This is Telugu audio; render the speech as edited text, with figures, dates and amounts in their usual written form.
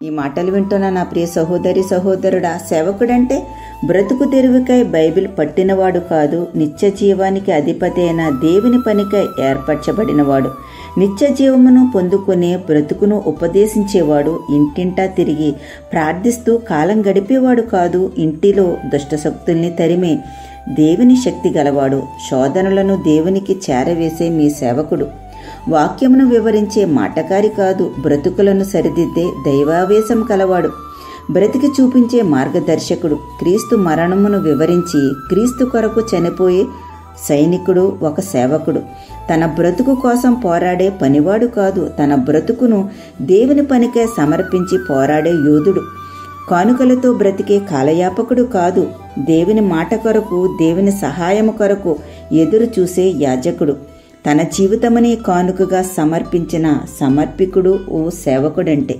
ఈ మాటలు వింటున్న నా ప్రియ సహోదరి సహోదరుడా, సేవకుడంటే బ్రతుకు తెరువుకై బైబిల్ పట్టినవాడు కాదు, నిత్య జీవానికి అధిపతి అయిన దేవుని పనికై ఏర్పరచబడినవాడు. నిత్య జీవమును పొందుకునే బ్రతుకును ఉపదేశించేవాడు. ఇంటింటా తిరిగి ప్రార్థిస్తూ కాలం గడిపేవాడు కాదు, ఇంటిలో దుష్టశక్తుల్ని తరిమే దేవుని శక్తి గలవాడు. శోధనలను దేవునికి చేరవేసే మీ సేవకుడు. వాక్యమును వివరించే మాటకారి కాదు, బ్రతుకులను సరిదిద్దే దైవావేశం కలవాడు. బ్రతికి చూపించే మార్గదర్శకుడు. క్రీస్తు మరణమును వివరించి క్రీస్తు కొరకు చనిపోయే సైనికుడు, ఒక సేవకుడు. తన బ్రతుకు కోసం పోరాడే పనివాడు కాదు, తన బ్రతుకును దేవుని పనికే సమర్పించి పోరాడే యోధుడు. కానుకలతో బ్రతికే కాలయాపకుడు కాదు, దేవుని మాట కొరకు, దేవుని సహాయము కొరకు ఎదురు చూసే యాజకుడు. తన జీవితమనే కానుకగా సమర్పించిన సమర్పికుడు ఓ సేవకుడంటే.